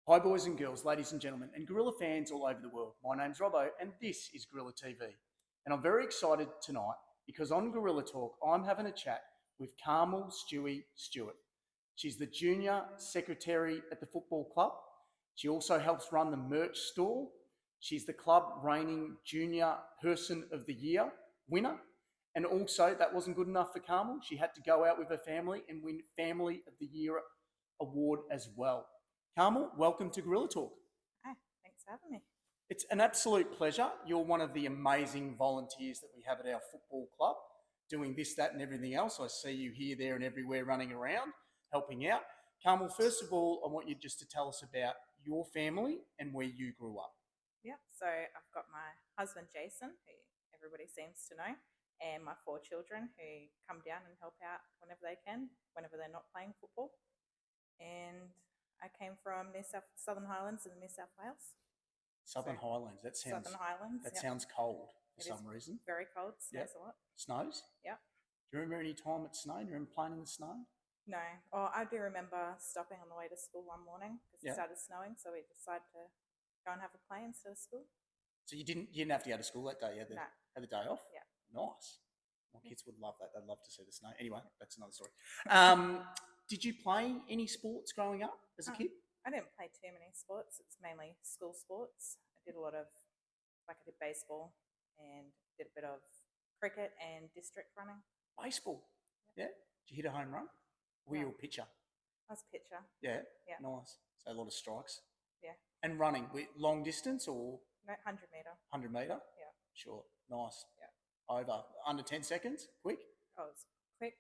Hi, boys and girls, ladies and gentlemen, and Gorilla fans all over the world. My name's Robbo, and this is Gorilla TV. And I'm very excited tonight because on Gorilla Talk, I'm having a chat with Carmel Stewie Stewart. She's the junior secretary at the football club. She also helps run the merch store. She's the club reigning junior person of the year winner. And also, that wasn't good enough for Carmel. She had to go out with her family and win Family of the Year award as well. Carmel, welcome to Gorilla Talk. Hi, thanks for having me. It's an absolute pleasure. You're one of the amazing volunteers that we have at our football club, doing this, that, and everything else. I see you here, there, and everywhere running around, helping out. Carmel, first of all, I want you just to tell us about your family and where you grew up. Yeah, so I've got my husband Jason, who everybody seems to know, and my 4 children who come down and help out whenever they can, whenever they're not playing football. And I came from near Southern Highlands in New South Wales. Southern Highlands. That sounds. Southern Highlands. That sounds cold for It some is reason. very cold. Snows a lot. Snows. Yeah. Do you remember any time it snowed? Do you remember playing in the snow? No. Oh, I do remember stopping on the way to school one morning because it started snowing, so we decided to go and have a play instead of school. So you didn't have to go to school that day. You had the day off. Yeah. Nice. My kids would love that. They'd love to see the snow. Anyway, that's another story. Did you play any sports growing up as a kid? I didn't play too many sports. It's mainly school sports. I did a lot of, I did baseball and did a bit of cricket and district running. Baseball? Yeah. Did you hit a home run? Were you a pitcher? I was a pitcher. Yeah. Yeah. Nice. So a lot of strikes. Yeah. And running, long distance or? No, 100 metre. 100 metre? Yeah. Sure. Nice. Yeah. Over under 10 seconds? Quick? Oh, it was quick.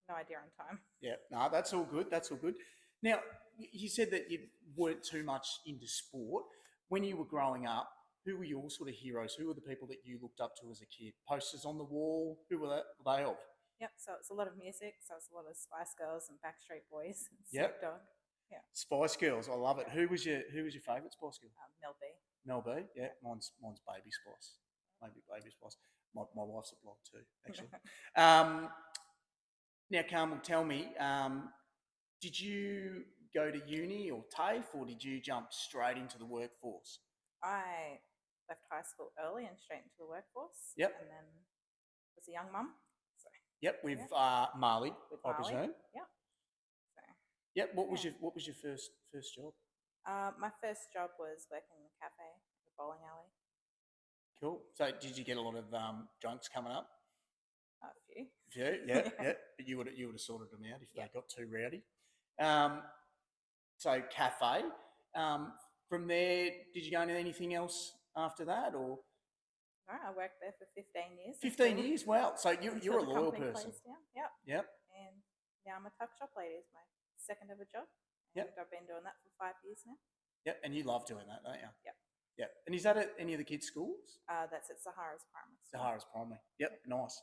No idea on time. Yeah. No, that's all good. That's all good. Now, you said that you weren't too much into sport. When you were growing up, who were your sort of heroes? Who were the people that you looked up to as a kid? Posters on the wall? Who were they of? Yep. So it's a lot of music. So it's a lot of Spice Girls and Backstreet Boys and Yep. Snoop Dogg. Yeah. Spice Girls, I love it. Who was your favourite Spice Girl? Mel B. Mel B. Yeah. Mine's Baby Spice. Maybe Baby Spice. My wife's a blonde too, actually. Now, Carmel, tell me, did you go to uni or TAFE, or did you jump straight into the workforce? I left high school early and straight into the workforce. Yep. And then was a young mum. So. Yep, with Marley, I presume. Yep. So. Yep. What was your first job? My first job was working in the cafe, the bowling alley. Cool. So, did you get a lot of drunks coming up? A few. Yeah. But you would have sorted them out if they got too rowdy. So cafe. From there, did you go into anything else after that, or? No, I worked there for 15 years. 15 years, wow. So you're a loyal person. Yep. And now I'm a tuck shop lady. It's my second ever job. And I've been doing that for 5 years now. Yep, and you love doing that, don't you? Yep. Yep. And is that at any of the kids' schools? That's at Sahara's Primary School. Sahara's Primary. Yep, nice.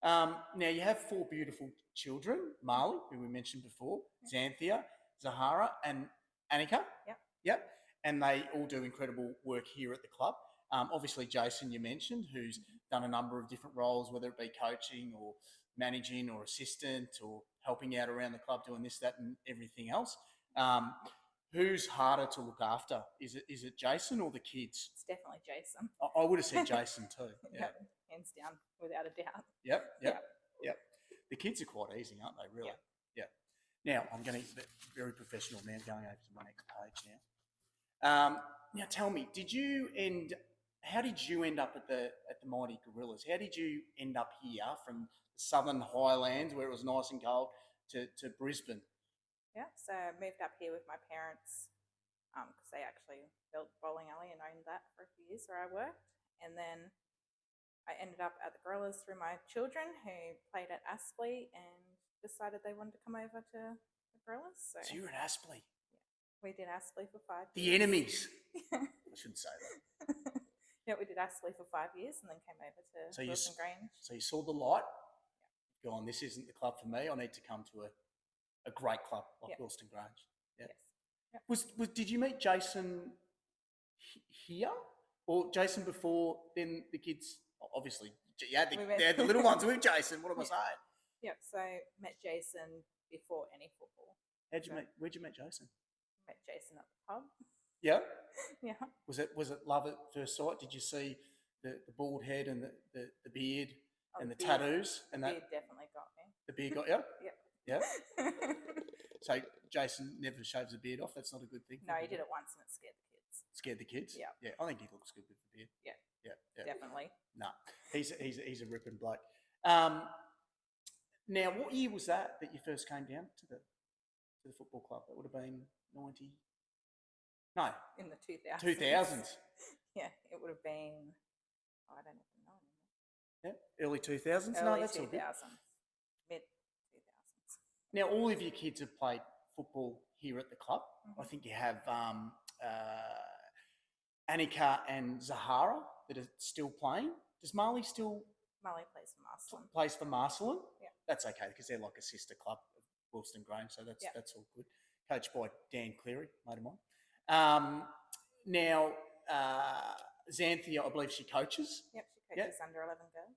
Now, you have 4 beautiful children, Marley, who we mentioned before, Xanthia, Zahara, and Annika. Yep. And they all do incredible work here at the club. Obviously, Jason, you mentioned, who's done a number of different roles, whether it be coaching or managing or assistant or helping out around the club, doing this, that, and everything else. Who's harder to look after? Is it Jason or the kids? It's definitely Jason. I would have said Jason too. Yeah. Hands down, without a doubt. Yep. The kids are quite easy, aren't they, really? Yeah. Now, I'm going to get very professional now, going over to my next page now. Now, tell me, how did you end up at the Mighty Gorillas? How did you end up here from the Southern Highlands, where it was nice and cold, to Brisbane? Yeah, so I moved up here with my parents because they actually built bowling alley and owned that for a few years where I worked. And then I ended up at the Gorillas through my children who played at Aspley and decided they wanted to come over to the Gorillas. So you were at Aspley? Yeah, we did Aspley for 5 years. The enemies. I shouldn't say that. Yeah, we did Aspley for 5 years and then came over to Wilson Grange. So you saw the light? Yeah. Go on, this isn't the club for me. I need to come to a great club like Wilson Grange. Yeah. Yes. Yep. Did you meet Jason here, or Jason before? Then the kids, obviously, they had the little ones with Jason. What am I saying? Yep. So met Jason before any football. Where'd you meet Jason? Met Jason at the pub. Yeah. Yeah. Was it love at first sight? Did you see the bald head and the beard Oh, and the the beard. tattoos The and beard definitely got me. the beard got you? Yeah. Yeah. So Jason never shaves the beard off. That's not a good thing. No, he did it once and it scared the kids. Scared the kids. Yeah. Yeah. I think he looks good with the beard. Yeah. Yeah. Definitely. No, he's a ripping bloke. Now, what year was that you first came down to the football club? That would have been 90. No, In the 2000s. 2000s. Yeah, it would have been. Oh, I don't even know anymore. Yeah, early 2000s. Early No, that's all good. 2000s. Mid 2000s. Now, all of your kids have played football here at the club. Mm-hmm. I think you have Annika and Zahara that are still playing. Does Marley still Marley plays for Marcelin. plays for Marcelin? Yeah. That's okay because they're like a sister club of Wilston Grange, so that's all good. Coached by Dan Cleary, mate of mine. Now, Xanthia, I believe she coaches. Yep, she coaches under 11 girls.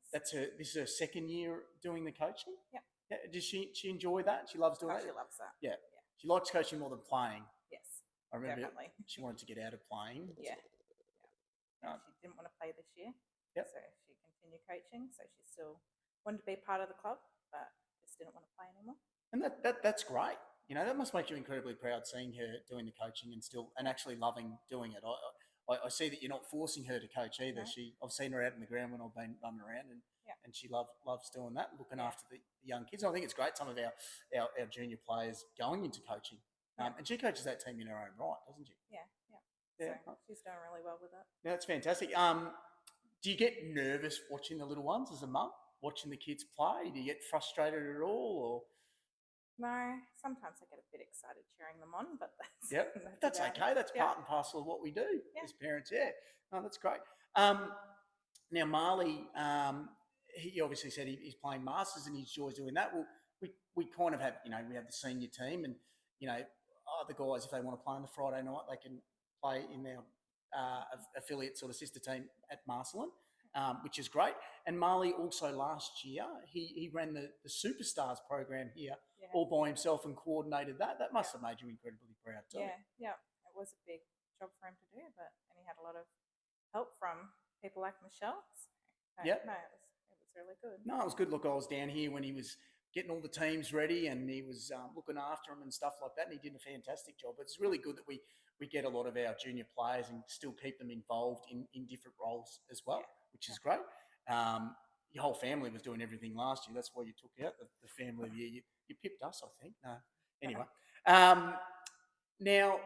This is her second year doing the coaching. Yep. Yeah. Does she enjoy that? She loves doing that. She loves that. Yeah. She likes coaching more than playing. Yes. I remember definitely. she wanted to get out of playing. Yeah. She didn't want to play this year. Yep. So she continued coaching. So she still wanted to be part of the club, but just didn't want to play anymore. And that's great. You know, that must make you incredibly proud seeing her doing the coaching and actually loving doing it. I see that you're not forcing her to coach either. No. I've seen her out in the ground when I've been running around, and she loves doing that, looking after the young kids. I think it's great. Some of our junior players going into coaching, and she coaches that team in her own right, doesn't she? Yeah. Yeah. So she's doing really well with it. Yeah, that's fantastic. Do you get nervous watching the little ones as a mum, watching the kids play? Do you get frustrated at all, or? No, sometimes I get a bit excited cheering them on, but that's okay. That's part and parcel of what we do as parents. Yeah, no, that's great. Now Marley, he obviously said he's playing masters and he enjoys doing that. Well, we kind of have, we have the senior team, and the guys, if they want to play on the Friday night, they can play in their affiliate sort of sister team at Marcelin. Which is great. And Marley also last year, he ran the Superstars program here all by himself and coordinated that. That must have made you incredibly proud too. Yeah. It was a big job for him to do, and he had a lot of help from people like Michelle. So, no, it was really good. No, it was good. Look, I was down here when he was getting all the teams ready and he was looking after them and stuff like that, and he did a fantastic job. It's really good that we get a lot of our junior players and still keep them involved in different roles as well. Which is great. Your whole family was doing everything last year. That's why you took out the family of the year. You pipped us, I think. No. Anyway. Now,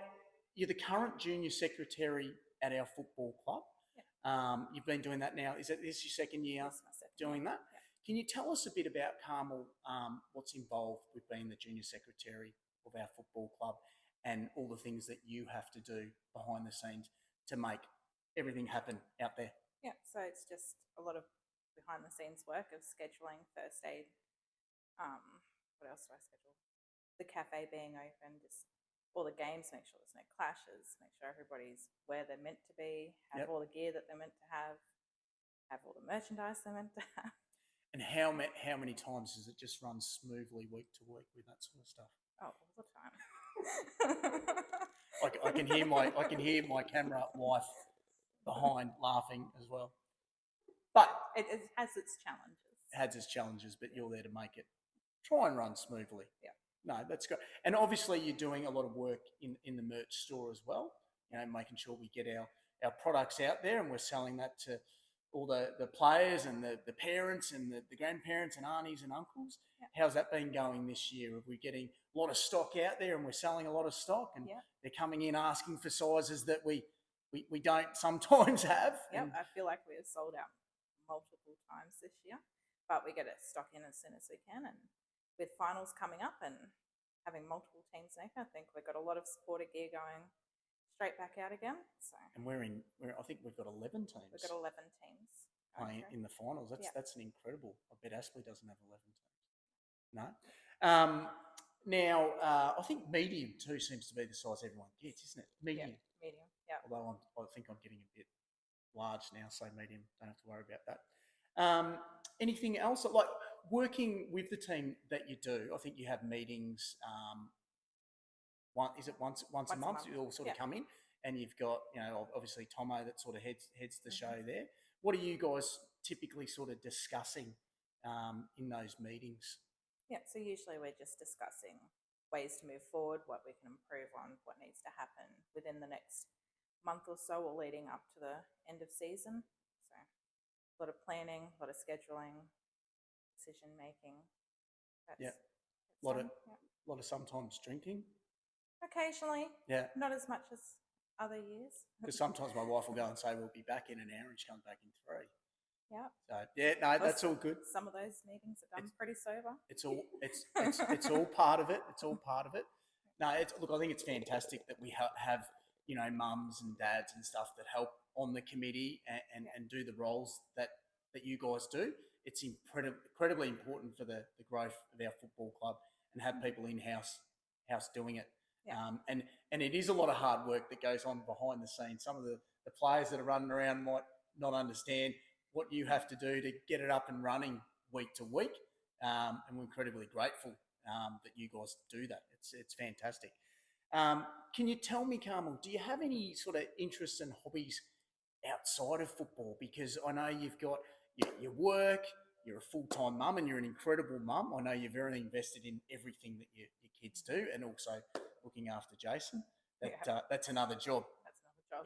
you're the current junior secretary at our football club. Yeah. You've been doing that now. Is this your second year doing that? Yeah. Can you tell us a bit about, Carmel, what's involved with being the junior secretary of our football club and all the things that you have to do behind the scenes to make everything happen out there? Yeah, so it's just a lot of behind the scenes work of scheduling first aid. What else do I schedule? The cafe being open, just all the games, make sure there's no clashes, make sure everybody's where they're meant to be, have all the gear that they're meant to have all the merchandise they're meant to have. And how many times does it just run smoothly week to week with that sort of stuff? Oh, all the time. I can hear my camera wife behind laughing as well. But it has its challenges. It has its challenges, but you're there to make it try and run smoothly. Yeah. No, that's good. And obviously you're doing a lot of work in the merch store as well, making sure we get our products out there and we're selling that to all the players and the parents and the grandparents and aunties and uncles. Yeah. How's that been going this year? Are we getting a lot of stock out there and we're selling a lot of stock and they're coming in asking for sizes that we don't sometimes have? Yep, I feel like we've sold out multiple times this year, but we get it stock in as soon as we can. And with finals coming up and having multiple teams next, I think we've got a lot of supporter gear going straight back out again. So, and I think we've got 11 teams. We've got 11 teams playing in the finals. That's an incredible. I bet Aspley doesn't have 11 teams. No. Now, I think medium too seems to be the size everyone gets, isn't it? Medium. Yeah, medium. Yeah. Although I think I'm getting a bit large now, so medium. Don't have to worry about that. Anything else? Like working with the team that you do, I think you have meetings. Once a month? You all sort of come in. and you've got, obviously Tomo that sort of heads the show there. What are you guys typically sort of discussing in those meetings? Yeah, so usually we're just discussing ways to move forward, what we can improve on, what needs to happen within the next month or so or leading up to the end of season. So a lot of planning, a lot of scheduling, decision making. Yeah. A lot of sometimes drinking. Occasionally. Yeah. Not as much as other years. Because sometimes my wife will go and say, we'll be back in an hour, and she comes back in 3. Yeah. So yeah, no, that's all good. Some of those meetings are done pretty sober. It's all part of it. It's all part of it. No, look, I think it's fantastic that we have mums and dads and stuff that help on the committee and do the roles that you guys do. It's incredibly important for the growth of our football club and have people in-house doing it. Yeah. And it is a lot of hard work that goes on behind the scenes. Some of the players that are running around might not understand what you have to do to get it up and running week to week. And we're incredibly grateful that you guys do that. It's fantastic. Can you tell me, Carmel, do you have any sort of interests and hobbies outside of football? Because I know you've got your work, you're a full-time mum, and you're an incredible mum. I know you're very invested in everything that your kids do, and also looking after Jason. That's another job. That's another job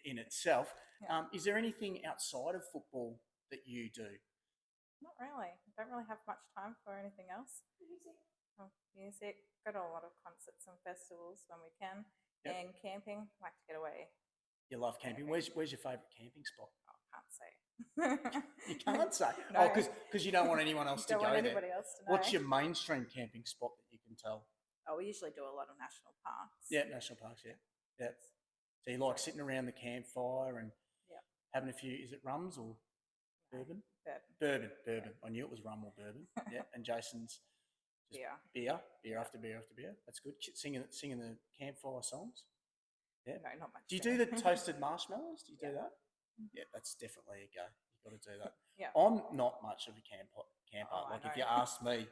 in itself. Yeah. Is there anything outside of football that you do? Not really. I don't really have much time for anything else. Music. Go to a lot of concerts and festivals when we can. Yep. And camping. Like to get away. You love camping. Where's your favourite camping spot? Oh, can't say. You can't say. No. Oh, because you don't want anyone else to Don't go want there. anybody else to know. What's your mainstream camping spot that you can tell? Oh, we usually do a lot of national parks. Yeah, national parks. Yeah. So you like sitting around the campfire and having a few. Is it rums or bourbon? Bourbon. I knew it was rum or bourbon. Yeah, and Jason's just beer after beer after beer. That's good. Singing the campfire songs. Yeah. No, not much. Do you do the toasted marshmallows? Do you do that? Yeah, that's definitely a go. You've got to do that. Yeah. I'm not much of a camper. Oh, Like if you asked me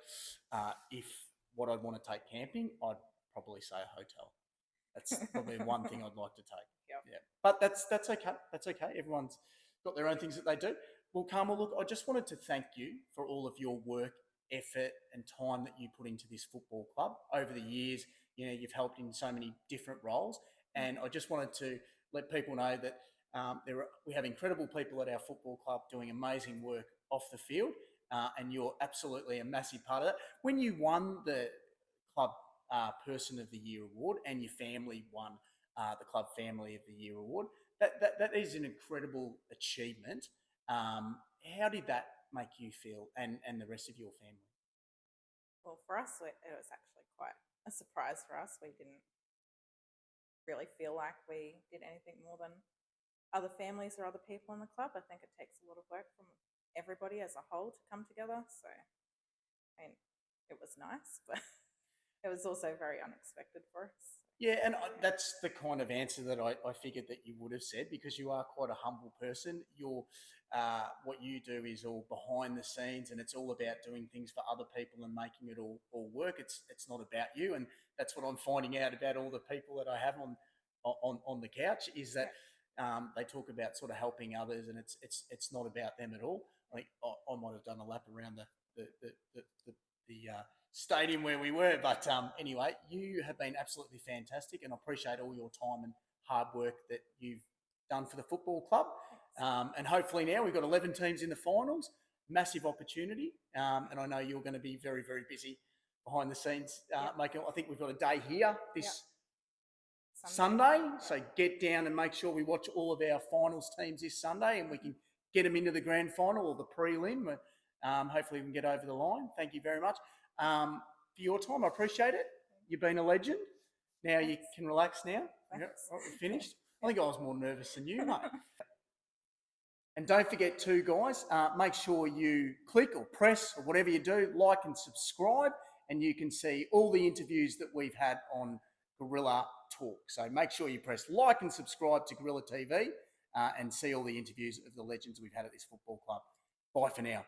if what I'd want to take camping, I'd probably say a hotel. That's probably one thing I'd like to take. Yeah. But that's okay. That's okay. Everyone's got their own things that they do. Well, Carmel, look, I just wanted to thank you for all of your work, effort, and time that you put into this football club over the years. You've helped in so many different roles, and I just wanted to let people know that we have incredible people at our football club doing amazing work off the field, and you're absolutely a massive part of that. When you won the Club Person of the Year award and your family won the Club Family of the Year award, that is an incredible achievement. How did that make you feel and the rest of your family? Well, for us, it was actually quite a surprise for us. We didn't really feel like we did anything more than other families or other people in the club. I think it takes a lot of work from everybody as a whole to come together. So, I mean, it was nice, but it was also very unexpected for us. Yeah, and that's the kind of answer that I figured that you would have said, because you are quite a humble person. What you do is all behind the scenes, and it's all about doing things for other people and making it all work. It's not about you, and that's what I'm finding out about all the people that I have on the couch, is that they talk about sort of helping others, and it's not about them at all. I think I might have done a lap around the stadium where we were, but anyway, you have been absolutely fantastic, and I appreciate all your time and hard work that you've done for the football club. And hopefully now we've got 11 teams in the finals, massive opportunity, and I know you're going to be very, very busy behind the scenes making. I think we've got a day here this Sunday, so get down and make sure we watch all of our finals teams this Sunday, and we can get them into the grand final or the prelim. Hopefully we can get over the line. Thank you very much for your time. I appreciate it. You've been a legend. Now you can relax now. We're finished. I think I was more nervous than you, mate. And don't forget too, guys, make sure you click or press or whatever you do, like and subscribe, and you can see all the interviews that we've had on Gorilla Talk. So make sure you press like and subscribe to Gorilla TV and see all the interviews of the legends we've had at this football club. Bye for now.